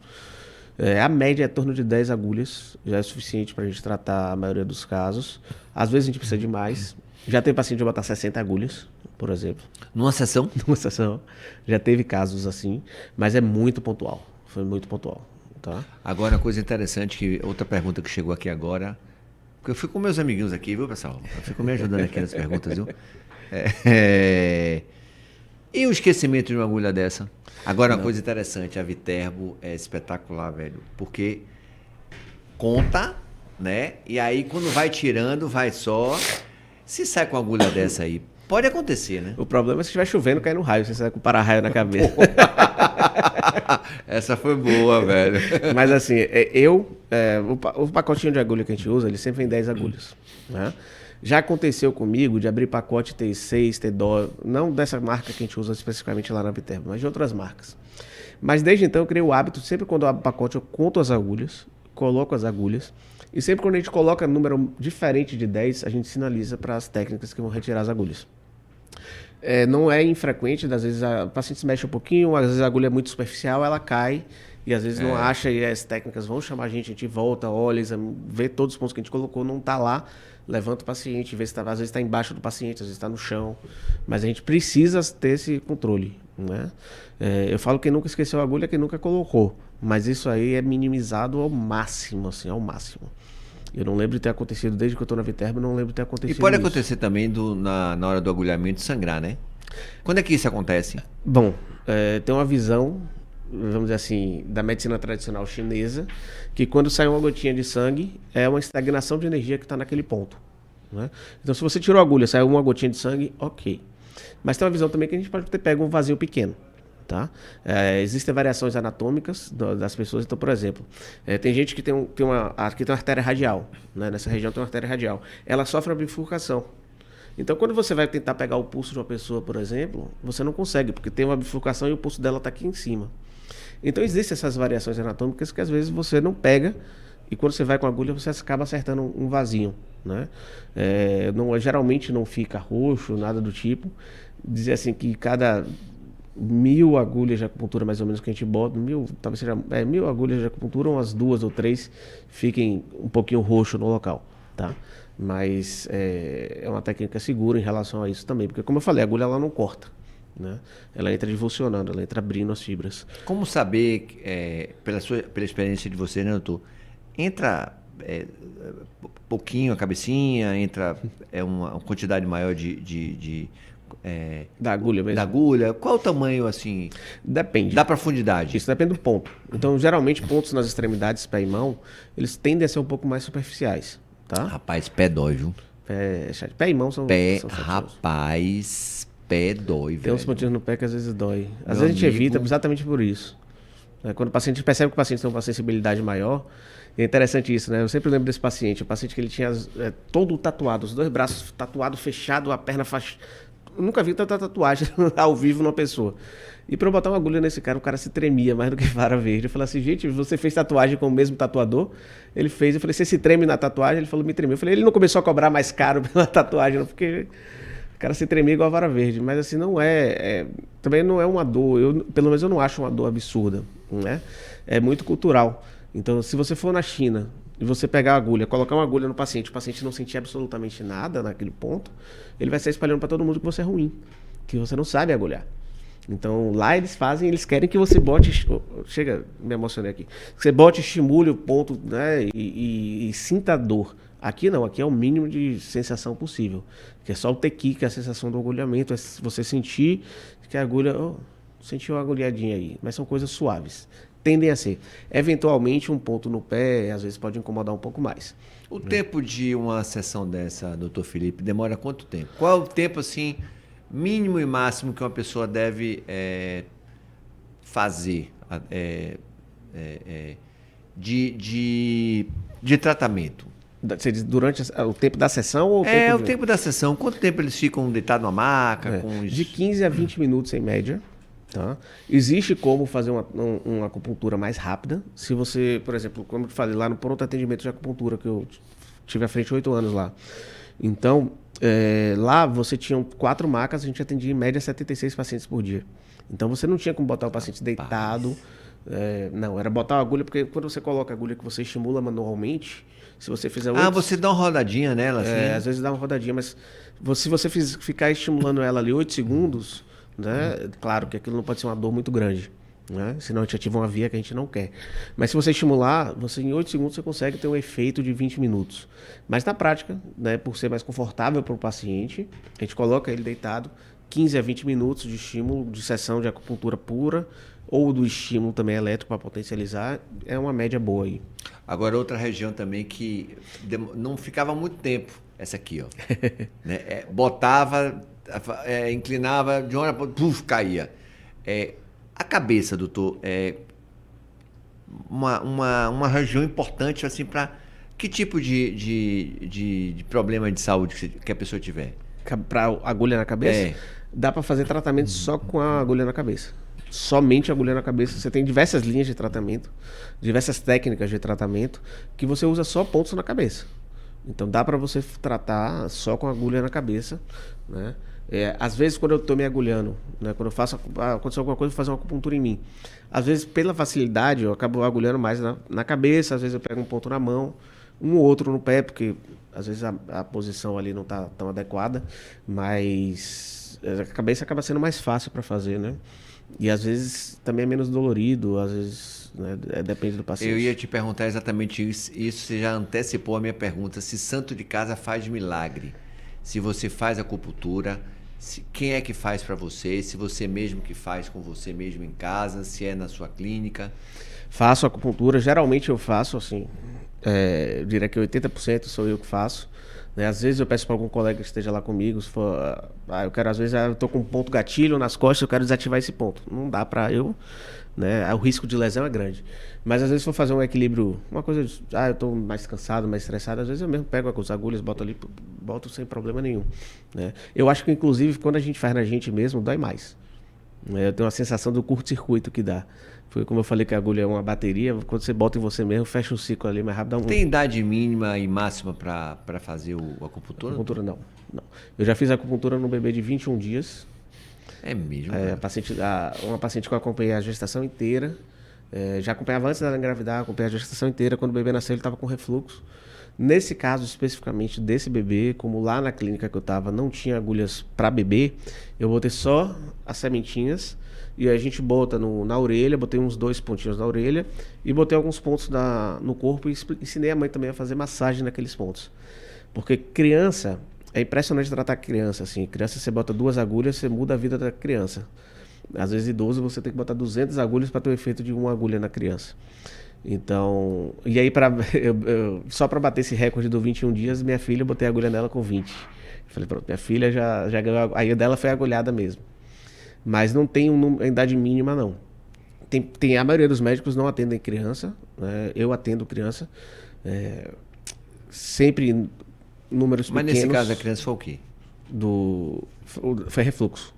A média é em torno de 10 agulhas, já é suficiente para a gente tratar a maioria dos casos. Às vezes a gente precisa de mais. Já tem paciente de botar 60 agulhas, por exemplo. Numa sessão? Numa sessão. Já teve casos assim, mas é muito pontual. Foi muito pontual. Tá? Agora, uma coisa interessante, outra pergunta que chegou aqui agora, porque eu fui com meus amiguinhos aqui, viu, pessoal? Eu fico me ajudando aqui nas perguntas, viu? E o esquecimento de uma agulha dessa? Agora, uma coisa interessante, a Viterbo é espetacular, velho, porque conta, né? E aí, quando vai tirando, vai só. Se sai com uma agulha dessa aí, pode acontecer, né? O problema é se estiver chovendo, cair no raio, você sai com para-raio na cabeça. Essa foi boa, velho. Mas assim, o pacotinho de agulha que a gente usa, ele sempre vem 10 agulhas, né? Já aconteceu comigo de abrir pacote T6, T2, não dessa marca que a gente usa especificamente lá na Viterbo, mas de outras marcas. Mas desde então eu criei o hábito, sempre quando eu abro pacote eu conto as agulhas, coloco as agulhas, e sempre quando a gente coloca número diferente de 10, a gente sinaliza para as técnicas que vão retirar as agulhas. Não é infrequente, às vezes o paciente se mexe um pouquinho, às vezes a agulha é muito superficial, ela cai, e às vezes não acha, e as técnicas vão chamar a gente volta, olha, vê todos os pontos que a gente colocou, não está lá, levanta o paciente, vê se às vezes está embaixo do paciente, às vezes está no chão, mas a gente precisa ter esse controle, né? Eu falo que nunca esqueceu a agulha, que nunca colocou, mas isso aí é minimizado ao máximo, assim, ao máximo. Eu não lembro de ter acontecido, desde que eu estou na Viterbo, não lembro de ter acontecido. E pode acontecer também na hora do agulhamento sangrar, né? Quando é que isso acontece? Bom, tem uma visão, vamos dizer assim, da medicina tradicional chinesa, que quando sai uma gotinha de sangue, é uma estagnação de energia que está naquele ponto, né? Então, se você tirou a agulha, saiu uma gotinha de sangue, ok. Mas tem uma visão também que a gente pode ter pego um vazio pequeno. Tá? Existem variações anatômicas das pessoas. Então, por exemplo, tem gente que aqui tem uma artéria radial, né? Nessa região tem uma artéria radial. Ela sofre uma bifurcação. Então, quando você vai tentar pegar o pulso de uma pessoa, por exemplo, você não consegue, porque tem uma bifurcação e o pulso dela está aqui em cima. Então, existem essas variações anatômicas que às vezes você não pega e quando você vai com a agulha você acaba acertando um vazio, né? Geralmente não fica roxo, nada do tipo. Dizer assim que cada 1000 agulhas de acupuntura, mais ou menos, que a gente bota, 1000 agulhas de acupuntura, umas 2 ou 3 fiquem um pouquinho roxo no local, tá? Mas é uma técnica segura em relação a isso também, porque como eu falei, a agulha ela não corta, né? Ela entra divulsionando, ela entra abrindo as fibras. Como saber, pela experiência de você, né, doutor, entra pouquinho a cabecinha, entra uma quantidade maior da agulha mesmo? Da agulha. Qual o tamanho, assim? Depende. Da profundidade? Isso depende do ponto. Então, geralmente, pontos nas extremidades, pé e mão, eles tendem a ser um pouco mais superficiais, tá? Rapaz, pé dói, viu? Pé e mão são rapaz, pé dói, velho. Tem uns pontinhos no pé que às vezes dói. Às vezes a gente evita exatamente por isso. Quando o paciente percebe que o paciente tem uma sensibilidade maior, é interessante isso, né? Eu sempre lembro desse paciente. O paciente que ele tinha todo tatuado, os 2 braços tatuados, fechado, a perna Eu nunca vi tanta tatuagem ao vivo numa pessoa. E pra eu botar uma agulha nesse cara, o cara se tremia mais do que vara verde. Eu falei assim, gente, você fez tatuagem com o mesmo tatuador? Ele fez. Eu falei, você se treme na tatuagem? Ele falou, me tremeu. Eu falei, ele não começou a cobrar mais caro pela tatuagem, não, porque o cara se tremia igual a vara verde. Mas assim, também não é uma dor. Pelo menos eu não acho uma dor absurda, né? É muito cultural. Então, se você for na China e você pegar a agulha, colocar uma agulha no paciente, o paciente não sentir absolutamente nada naquele ponto, ele vai sair espalhando para todo mundo que você é ruim, que você não sabe agulhar. Então, lá eles querem que você bote, chega, me emocionei aqui, que você bote, estimule o ponto, né, e sinta a dor. Aqui não, aqui é o mínimo de sensação possível, que é só o tequi, que é a sensação do agulhamento, é você sentir que a agulha, sentiu uma agulhadinha aí, mas são coisas suaves, tendem a ser. Eventualmente, um ponto no pé, às vezes pode incomodar um pouco mais. O tempo de uma sessão dessa, doutor Felipe, demora quanto tempo? Qual é o tempo, assim, mínimo e máximo que uma pessoa deve fazer de tratamento? Você diz durante o tempo da sessão ou O tempo da sessão. Quanto tempo eles ficam deitados na maca? De 15 a 20 minutos em média. Tá? Existe como fazer uma acupuntura mais rápida. Se você, por exemplo, como eu falei lá no pronto atendimento de acupuntura, que eu tive à frente 8 anos lá. Então, lá você tinha 4 macas, a gente atendia em média 76 pacientes por dia. Então você não tinha como botar o paciente deitado. Não, era botar a agulha, porque quando você coloca a agulha que você estimula manualmente, se você fizer... você dá uma rodadinha nela, assim? Às vezes dá uma rodadinha, mas se você ficar estimulando ela ali 8 segundos, né? Claro que aquilo não pode ser uma dor muito grande, né? Senão a gente ativa uma via que a gente não quer. Mas se você estimular, em 8 segundos você consegue ter um efeito de 20 minutos. Mas na prática, né, por ser mais confortável para o paciente, a gente coloca ele deitado 15 a 20 minutos de estímulo, de sessão de acupuntura pura, ou do estímulo também elétrico para potencializar, é uma média boa aí. Agora, outra região também que não ficava muito tempo, essa aqui, ó. Né? Botava, inclinava, de uma hora para outra, caía. A cabeça, doutor, é uma região importante, assim, para que tipo de problema de saúde que a pessoa tiver? Para agulha na cabeça? Dá para fazer tratamento só com a agulha na cabeça. Somente agulha na cabeça. Você tem diversas linhas de tratamento, diversas técnicas de tratamento, que você usa só pontos na cabeça. Então dá para você tratar só com agulha na cabeça, né? Às vezes quando eu estou me agulhando, né, quando aconteceu alguma coisa, eu vou fazer uma acupuntura em mim. Às vezes pela facilidade eu acabo agulhando mais na cabeça, às vezes eu pego um ponto na mão, um ou outro no pé, porque às vezes a posição ali não está tão adequada, mas a cabeça acaba sendo mais fácil para fazer, né? E às vezes também é menos dolorido, às vezes, né, depende do paciente. Eu ia te perguntar exatamente isso, você já antecipou a minha pergunta, se santo de casa faz milagre, se você faz acupuntura, quem é que faz para você, se você mesmo que faz com você mesmo em casa, se é na sua clínica? Faço acupuntura, geralmente eu faço assim, eu diria que 80% sou eu que faço. Às vezes eu peço para algum colega que esteja lá comigo, se for, às vezes eu tô com um ponto gatilho nas costas, eu quero desativar esse ponto. Não dá para eu, né? O risco de lesão é grande. Mas às vezes se for fazer um equilíbrio, uma coisa de, eu tô mais cansado, mais estressado, às vezes eu mesmo pego as agulhas, boto ali, boto sem problema nenhum, né? Eu acho que inclusive quando a gente faz na gente mesmo, dói mais. Eu tenho uma sensação do curto-circuito que dá. Foi como eu falei que a agulha é uma bateria, quando você bota em você mesmo, fecha o ciclo ali mais rápido. Tem idade mínima e máxima para fazer a acupuntura? Acupuntura não. Eu já fiz acupuntura no bebê de 21 dias. É mesmo? Uma paciente que eu acompanhei a gestação inteira. Já acompanhava antes dela engravidar, acompanhei a gestação inteira. Quando o bebê nasceu, ele estava com refluxo. Nesse caso especificamente desse bebê, como lá na clínica que eu estava não tinha agulhas para bebê, eu botei só as sementinhas. E aí a gente bota na orelha, botei uns 2 pontinhos na orelha e botei alguns pontos no corpo e ensinei a mãe também a fazer massagem naqueles pontos. Porque criança, é impressionante tratar criança, assim. Criança, você bota 2 agulhas, você muda a vida da criança. Às vezes idoso, você tem que botar 200 agulhas para ter o efeito de uma agulha na criança. Então, e aí só para bater esse recorde do 21 dias, minha filha, eu botei a agulha nela com 20. Eu falei, pronto, minha filha já ganhou, aí a dela foi agulhada mesmo. Mas não tem uma idade mínima, não. A maioria dos médicos não atendem criança, né? Eu atendo criança. Sempre números pequenos. Mas nesse caso a criança foi o quê? Foi refluxo.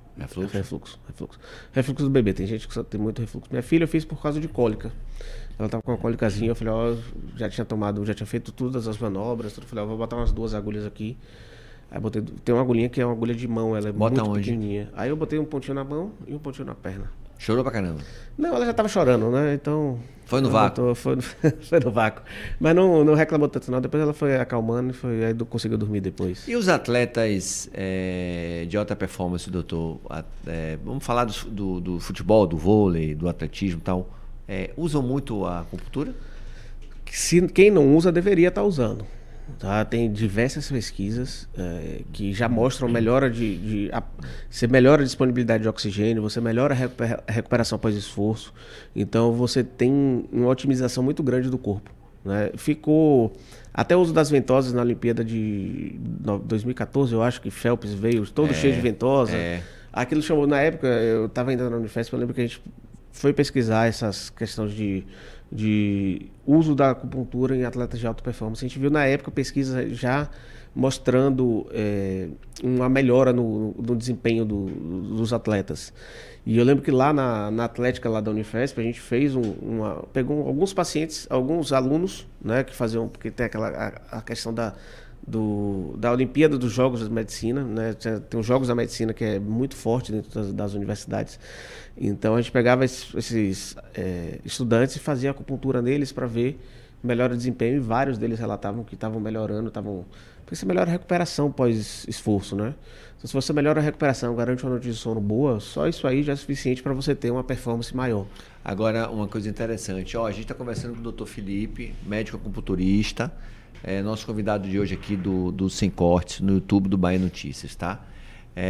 Refluxo do bebê. Tem gente que só tem muito refluxo. Minha filha eu fiz por causa de cólica. Ela tava com uma cólicazinha, eu falei, já tinha feito todas as manobras, eu falei, vou botar umas 2 agulhas aqui. Aí tem uma agulhinha que é uma agulha de mão, ela é muito pequenininha. Aí eu botei um pontinho na mão e um pontinho na perna. Chorou pra caramba. Não, ela já estava chorando, né? Então... Foi no vácuo. Foi no vácuo. Mas não reclamou tanto, não. Depois ela foi acalmando e aí conseguiu dormir depois. E os atletas de alta performance, doutor? Vamos falar do futebol, do vôlei, do atletismo e tal. Usam muito a acupuntura? Quem não usa, deveria estar usando. Tá? Tem diversas pesquisas que já mostram você melhora a disponibilidade de oxigênio, você melhora a recuperação após esforço. Então você tem uma otimização muito grande do corpo, né? Ficou até o uso das ventosas na Olimpíada de 2014, eu acho que Phelps veio todo cheio de ventosa. Aquilo chamou, na época, eu estava ainda na Unifesp, eu lembro que a gente foi pesquisar essas questões de uso da acupuntura em atletas de alta performance. A gente viu na época pesquisas já mostrando uma melhora no desempenho dos atletas. E eu lembro que lá na Atlética lá da Unifesp, a gente fez pegou alguns pacientes, alguns alunos, né, que faziam, porque tem a questão da Olimpíada dos Jogos da Medicina, né? Tem os Jogos da Medicina que é muito forte dentro das universidades. Então a gente pegava esses estudantes e fazia acupuntura neles para ver melhor desempenho, e vários deles relatavam que estavam melhorando, porque você melhora a recuperação pós-esforço, né? Então, se você melhora a recuperação, garante uma noite de sono boa, só isso aí já é suficiente para você ter uma performance maior. Agora, uma coisa interessante, a gente está conversando com o Dr. Felipe, médico acupunturista, nosso convidado de hoje aqui do Sem Cortes, no YouTube do Bahia Notícias, tá?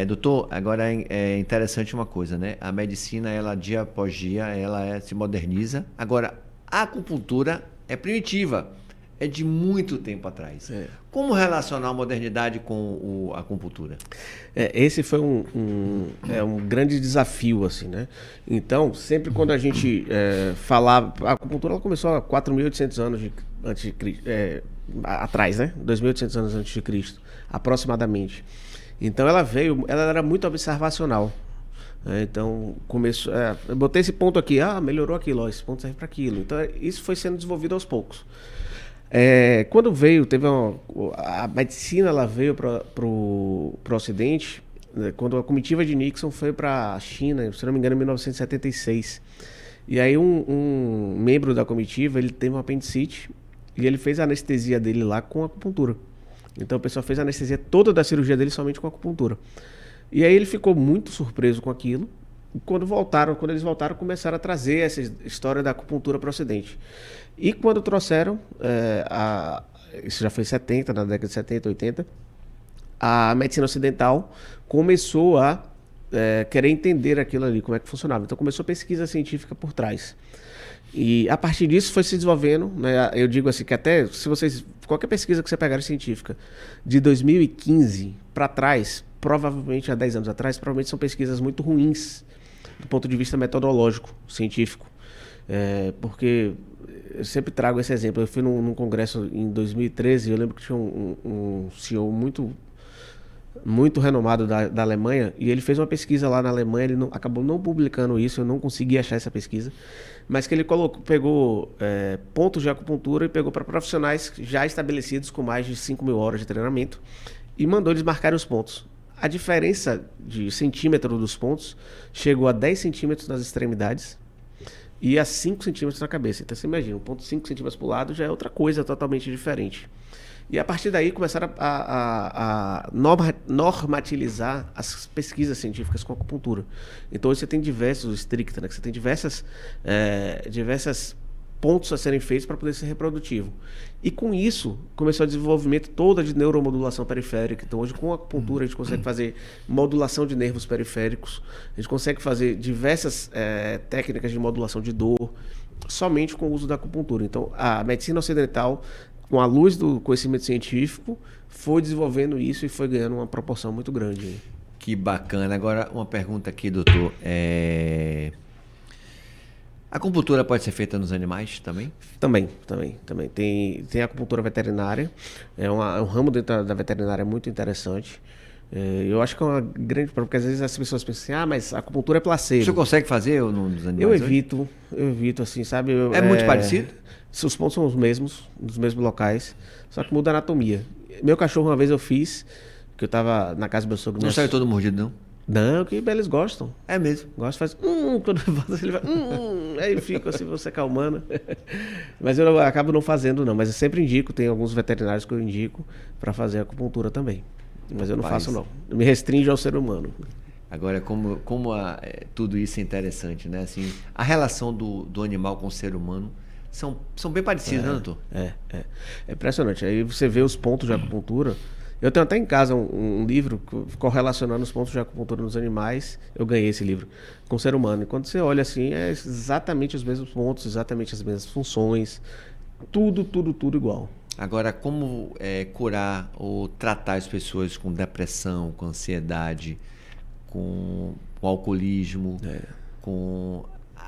Doutor, agora é interessante uma coisa, né? A medicina, ela dia após dia, ela se moderniza. Agora, a acupuntura é primitiva, é de muito tempo atrás. Como relacionar a modernidade com a acupuntura? Esse foi um grande desafio, assim, né? Então, sempre quando a gente falava... A acupuntura ela começou há 4.800 anos antes de Cristo, atrás, né? 2.800 anos antes de Cristo, aproximadamente. Então, ela era muito observacional. Então, começou... eu botei esse ponto aqui, melhorou aquilo, esse ponto serve para aquilo. Então, isso foi sendo desenvolvido aos poucos. Quando veio, a medicina ela veio para o Ocidente, né, quando a comitiva de Nixon foi para a China, se não me engano, em 1976. E aí um membro da comitiva, ele teve uma apendicite e ele fez a anestesia dele lá com acupuntura. Então o pessoal fez a anestesia toda da cirurgia dele somente com acupuntura. E aí ele ficou muito surpreso com aquilo. E quando eles voltaram, começaram a trazer essa história da acupuntura para o Ocidente. E quando trouxeram, isso já foi na década de 70, 80, a medicina ocidental começou a querer entender aquilo ali, como é que funcionava. Então começou a pesquisa científica por trás. E a partir disso foi se desenvolvendo, né? Eu digo assim que até qualquer pesquisa que você pegar científica de 2015 para trás, provavelmente há 10 anos atrás, provavelmente são pesquisas muito ruins do ponto de vista metodológico, científico. Porque eu sempre trago esse exemplo. Eu fui num congresso em 2013, eu lembro que tinha um CEO muito renomado da Alemanha, e ele fez uma pesquisa lá na Alemanha, ele acabou não publicando isso, eu não consegui achar essa pesquisa, mas que ele pegou pontos de acupuntura e pegou para profissionais já estabelecidos com mais de 5.000 horas de treinamento e mandou eles marcarem os pontos. A diferença de centímetro dos pontos chegou a 10 centímetros nas extremidades e a 5 centímetros na cabeça. Então você imagina, um ponto 5 centímetros para o lado já é outra coisa totalmente diferente. E a partir daí começaram a normatilizar as pesquisas científicas com acupuntura. Então hoje você tem diversos stricta, né? Você tem diversas pontos a serem feitos para poder ser reprodutivo. E com isso começou o desenvolvimento toda de neuromodulação periférica. Então hoje com a acupuntura a gente consegue fazer modulação de nervos periféricos, a gente consegue fazer diversas técnicas de modulação de dor somente com o uso da acupuntura. Então a medicina ocidental, com a luz do conhecimento científico, foi desenvolvendo isso e foi ganhando uma proporção muito grande. Que bacana. Agora, uma pergunta aqui, doutor. A acupuntura pode ser feita nos animais também? Também. Tem a acupuntura veterinária. É um ramo dentro da veterinária muito interessante. Eu acho que é uma grande... Porque às vezes as pessoas pensam assim, mas a acupuntura é placebo. O senhor consegue fazer nos animais? Eu evito, assim, sabe? Muito parecido? Os pontos são os mesmos, nos mesmos locais, só que muda a anatomia. Meu cachorro, uma vez eu fiz, que eu tava na casa do meu sogro... Não saiu todo mordido, não? Não, que eles gostam. É mesmo. Gosta, faz quando volta, ele vai aí fica assim, você calmando. Mas eu acabo não fazendo não, mas eu sempre indico, tem alguns veterinários que eu indico para fazer acupuntura também. Mas eu não faço não. Eu me restringo ao ser humano. Agora, tudo isso é interessante, né? Assim, a relação do animal com o ser humano são bem parecidas, né, doutor? É impressionante. Aí você vê os pontos de acupuntura. Eu tenho até em casa um livro correlacionando os pontos de acupuntura nos animais. Eu ganhei esse livro com o ser humano. E quando você olha assim, é exatamente os mesmos pontos, exatamente as mesmas funções. Tudo igual. Agora, como curar ou tratar as pessoas com depressão, com ansiedade, com alcoolismo, com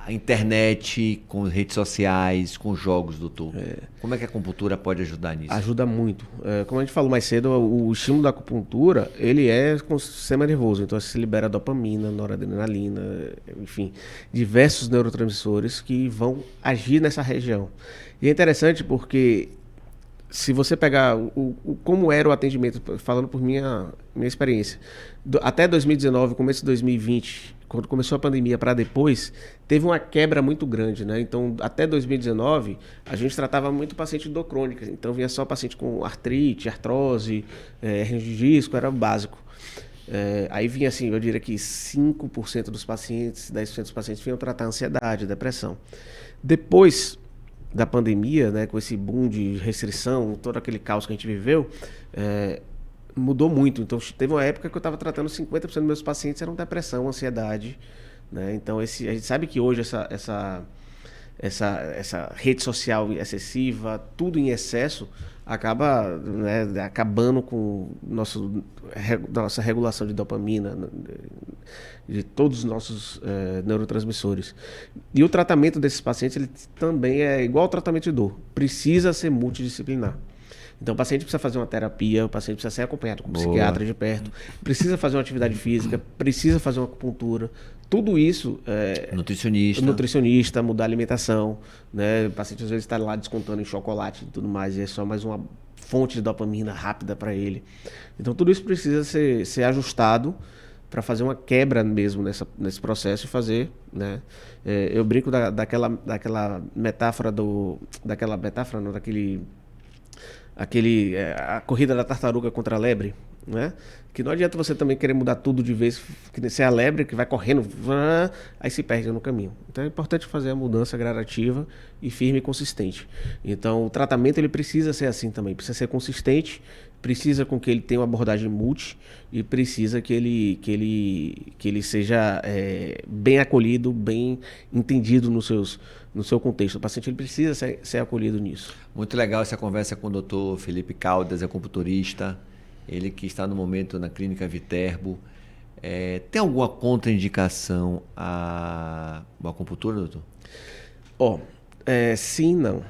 a internet, com redes sociais, com jogos, doutor? Como é que a acupuntura pode ajudar nisso? Ajuda muito. Como a gente falou mais cedo, o estímulo da acupuntura, ele é com o sistema nervoso. Então, se libera dopamina, noradrenalina, enfim, diversos neurotransmissores que vão agir nessa região. E é interessante porque se você pegar como era o atendimento, falando por minha experiência, até 2019, começo de 2020, quando começou a pandemia para depois, teve uma quebra muito grande, né? Então, até 2019, a gente tratava muito paciente de dor crônica. Então, vinha só paciente com artrite, artrose, hernia de disco, era o básico. Aí vinha assim, eu diria que 5% dos pacientes, 10% dos pacientes vinham tratar ansiedade, depressão. Depois da pandemia, né, com esse boom de restrição, todo aquele caos que a gente viveu, mudou muito. Então, teve uma época que eu estava tratando 50% dos meus pacientes eram depressão, ansiedade, né? Então, a gente sabe que hoje essa rede social excessiva, tudo em excesso, acaba, né, acabando com nossa regulação de dopamina, de todos os nossos neurotransmissores. E o tratamento desses pacientes ele também é igual ao tratamento de dor, precisa ser multidisciplinar. Então o paciente precisa fazer uma terapia, o paciente precisa ser acompanhado com um psiquiatra de perto, precisa fazer uma atividade física, precisa fazer uma acupuntura. Tudo isso... Nutricionista, mudar a alimentação, né? O paciente às vezes está lá descontando em chocolate e tudo mais, e é só mais uma fonte de dopamina rápida para ele. Então tudo isso precisa ser ajustado para fazer uma quebra mesmo nesse processo e fazer, né? Eu brinco daquela metáfora a corrida da tartaruga contra a lebre, né? Que não adianta você também querer mudar tudo de vez, que ser a lebre que vai correndo, aí se perde no caminho. Então é importante fazer a mudança gradativa e firme e consistente. Então o tratamento ele precisa ser assim também, precisa ser consistente, precisa com que ele tenha uma abordagem multi e precisa que ele seja bem acolhido, bem entendido no seu contexto. O paciente ele precisa ser acolhido nisso. Muito legal essa conversa com o Dr. Felipe Caldas, acupunturista, ele que está no momento na Clínica Viterbo. Tem alguma contraindicação à acupuntura, doutor? Sim, não.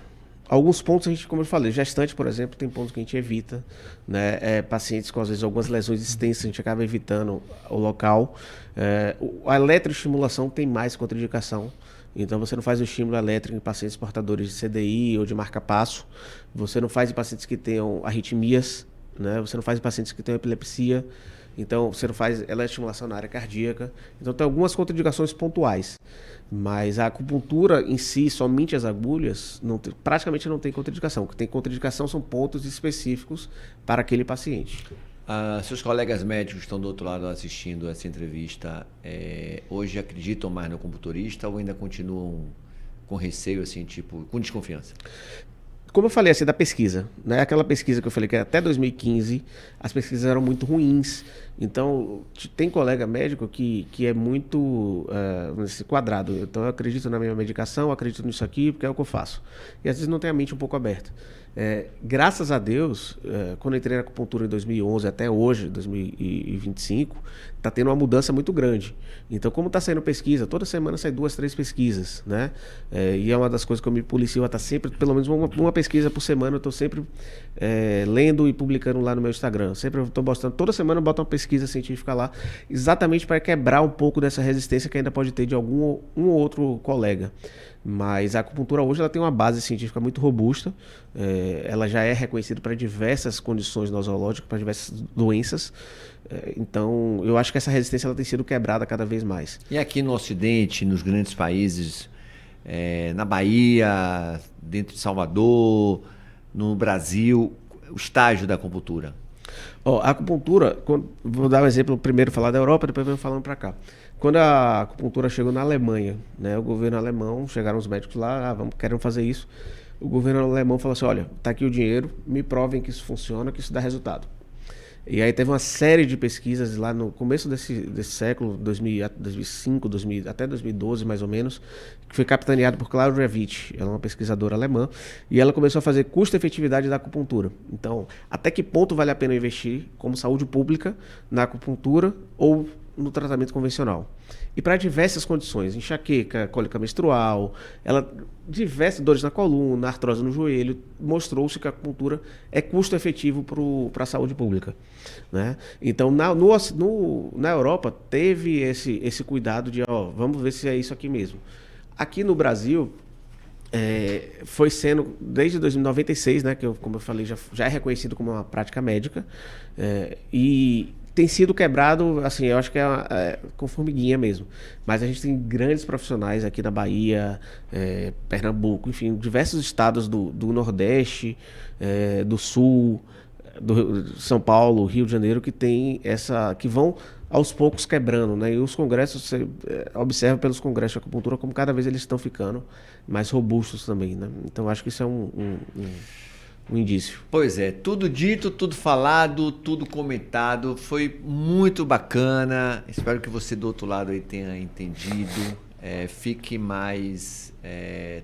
Alguns pontos a gente, como eu falei, gestante, por exemplo, tem pontos que a gente evita, né? Pacientes com, às vezes, algumas lesões extensas, a gente acaba evitando o local. A eletroestimulação tem mais contraindicação. Então, você não faz o estímulo elétrico em pacientes portadores de CDI ou de marca-passo. Você não faz em pacientes que tenham arritmias, né? Você não faz em pacientes que tenham epilepsia. Então, você não faz eletroestimulação na área cardíaca. Então, tem algumas contraindicações pontuais. Mas a acupuntura em si, somente as agulhas, praticamente não tem contraindicação. O que tem contraindicação são pontos específicos para aquele paciente. Seus colegas médicos que estão do outro lado assistindo essa entrevista, hoje acreditam mais no acupunturista ou ainda continuam com receio, assim, tipo, com desconfiança? Como eu falei assim, da pesquisa, né? Aquela pesquisa que eu falei que até 2015 as pesquisas eram muito ruins. Então, tem colega médico que é muito nesse quadrado. Então, eu acredito na minha medicação, eu acredito nisso aqui, porque é o que eu faço. E às vezes não tem a mente um pouco aberta. Graças a Deus, quando eu entrei na acupuntura em 2011 até hoje, 2025, está tendo uma mudança muito grande. Então, como está saindo pesquisa, toda semana sai 2, 3 pesquisas, né? E é uma das coisas que eu me policio a estar sempre, pelo menos uma pesquisa pesquisa por semana, eu estou sempre lendo e publicando lá no meu Instagram. Sempre eu estou postando, toda semana eu boto uma pesquisa científica lá, exatamente para quebrar um pouco dessa resistência que ainda pode ter de um ou outro colega. Mas a acupuntura hoje ela tem uma base científica muito robusta, ela já é reconhecida para diversas condições nosológicas, para diversas doenças. Então, eu acho que essa resistência ela tem sido quebrada cada vez mais. E aqui no Ocidente, nos grandes países, na Bahia, dentro de Salvador, no Brasil, o estágio da acupuntura? A acupuntura, vou dar um exemplo, primeiro falar da Europa, depois vou falando para cá. Quando a acupuntura chegou na Alemanha, né, o governo alemão, chegaram os médicos lá, querem fazer isso. O governo alemão falou assim, olha, tá aqui o dinheiro, me provem que isso funciona, que isso dá resultado. E aí teve uma série de pesquisas lá no começo desse século, 2005, até 2012 mais ou menos, que foi capitaneado por Claudia Witt, ela é uma pesquisadora alemã, e ela começou a fazer custo-efetividade da acupuntura. Então, até que ponto vale a pena investir como saúde pública na acupuntura ou no tratamento convencional? E para diversas condições, enxaqueca, cólica menstrual, diversas dores na coluna, artrose no joelho, mostrou-se que a acupuntura é custo efetivo para a saúde pública, né? Então, na Europa, teve esse cuidado de, vamos ver se é isso aqui mesmo. Aqui no Brasil, foi sendo, desde 1996, né, que como eu falei, já é reconhecido como uma prática médica, e tem sido quebrado, assim, eu acho que com formiguinha mesmo. Mas a gente tem grandes profissionais aqui na Bahia, Pernambuco, enfim, diversos estados do Nordeste, do Sul, do São Paulo, Rio de Janeiro, que vão aos poucos quebrando, né? E os congressos, você observa pelos congressos de acupuntura como cada vez eles estão ficando mais robustos também, né? Então acho que isso é um indício. Pois é, tudo dito, tudo falado, tudo comentado, foi muito bacana. Espero que você do outro lado aí tenha entendido, fique mais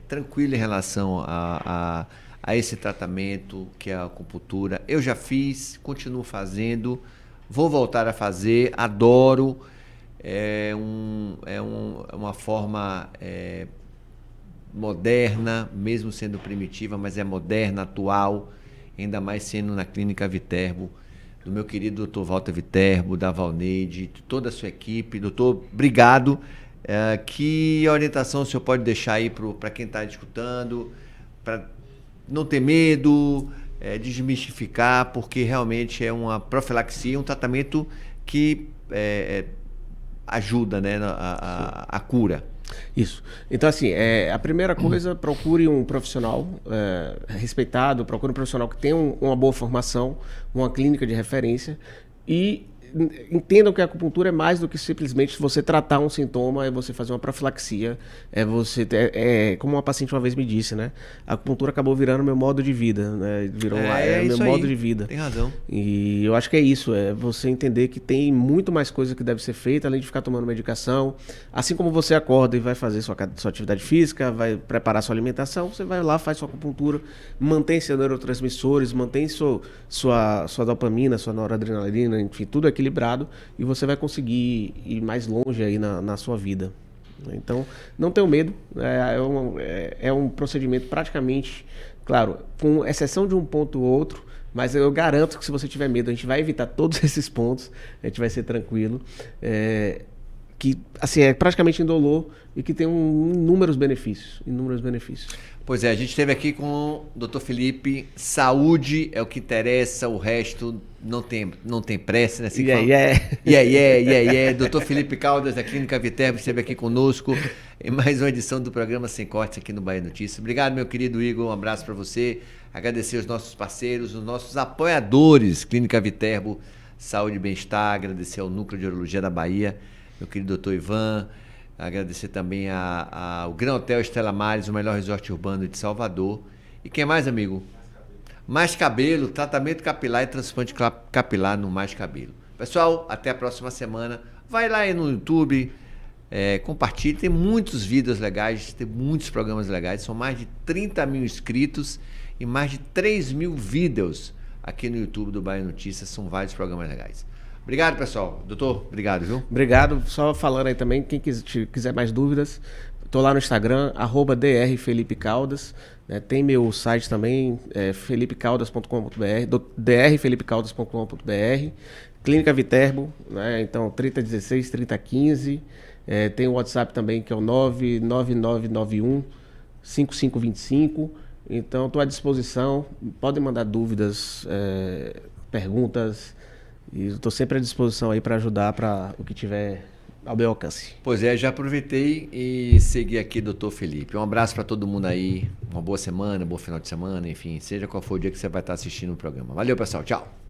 tranquilo em relação a esse tratamento que é a acupuntura. Eu já fiz, continuo fazendo, vou voltar a fazer, adoro. É uma forma moderna, mesmo sendo primitiva, mas é moderna, atual, ainda mais sendo na Clínica Viterbo, do meu querido Dr. Walter Viterbo, da Valneide, de toda a sua equipe. Doutor, obrigado. Que orientação o senhor pode deixar aí para quem está escutando, para não ter medo, desmistificar, porque realmente é uma profilaxia, um tratamento que ajuda, né, a cura. Isso. Então, assim, a primeira coisa, procure um profissional respeitado, procure um profissional que tenha uma boa formação, uma clínica de referência, e entendam que a acupuntura é mais do que simplesmente você tratar um sintoma, é você fazer uma profilaxia, como uma paciente uma vez me disse, né? A acupuntura acabou virando meu modo de vida, né? Virou meu modo de vida. Tem razão. E eu acho que é isso, você entender que tem muito mais coisa que deve ser feita, além de ficar tomando medicação. Assim como você acorda e vai fazer sua atividade física, vai preparar sua alimentação, você vai lá, faz sua acupuntura, mantém seus neurotransmissores, mantém sua dopamina, sua noradrenalina, enfim, tudo equilibrado, e você vai conseguir ir mais longe aí na sua vida. Então, não tenham medo, é um procedimento praticamente, claro, com exceção de um ponto ou outro, mas eu garanto que se você tiver medo, a gente vai evitar todos esses pontos, a gente vai ser tranquilo, que assim, é praticamente indolor e que tem inúmeros benefícios. Pois é, a gente esteve aqui com o Dr. Felipe. Saúde é o que interessa, o resto não tem pressa, né? Dr. Felipe Caldas, da Clínica Viterbo, esteve aqui conosco em mais uma edição do programa Sem Cortes aqui no Bahia Notícias. Obrigado, meu querido Igor, um abraço para você. Agradecer os nossos parceiros, os nossos apoiadores, Clínica Viterbo, Saúde e Bem-Estar, agradecer ao Núcleo de Urologia da Bahia, meu querido Dr. Ivan. Agradecer também ao Gran Hotel Estela Maris, o melhor resort urbano de Salvador. E quem mais, amigo? Mais Cabelo, tratamento capilar e transplante capilar no Mais Cabelo. Pessoal, até a próxima semana. Vai lá aí no YouTube, compartilhe. Tem muitos vídeos legais, tem muitos programas legais. São mais de 30 mil inscritos e mais de 3 mil vídeos aqui no YouTube do Bahia Notícias. São vários programas legais. Obrigado, pessoal. Doutor, obrigado, viu? Obrigado. Só falando aí também, quem quiser mais dúvidas, Tô lá no Instagram, @drfelipecaldas. Né? Tem meu site também, felipecaldas.com.br, drfelipecaldas.com.br. Clínica Viterbo, né? Então 3016 3015. Tem o WhatsApp também, que é o 99991 5525. Então, estou à disposição. Podem mandar dúvidas, perguntas. E estou sempre à disposição aí para ajudar para o que tiver ao meu alcance. Pois é, já aproveitei e segui aqui, doutor Felipe. Um abraço para todo mundo aí. Uma boa semana, bom final de semana, enfim, seja qual for o dia que você vai estar assistindo o programa. Valeu, pessoal. Tchau.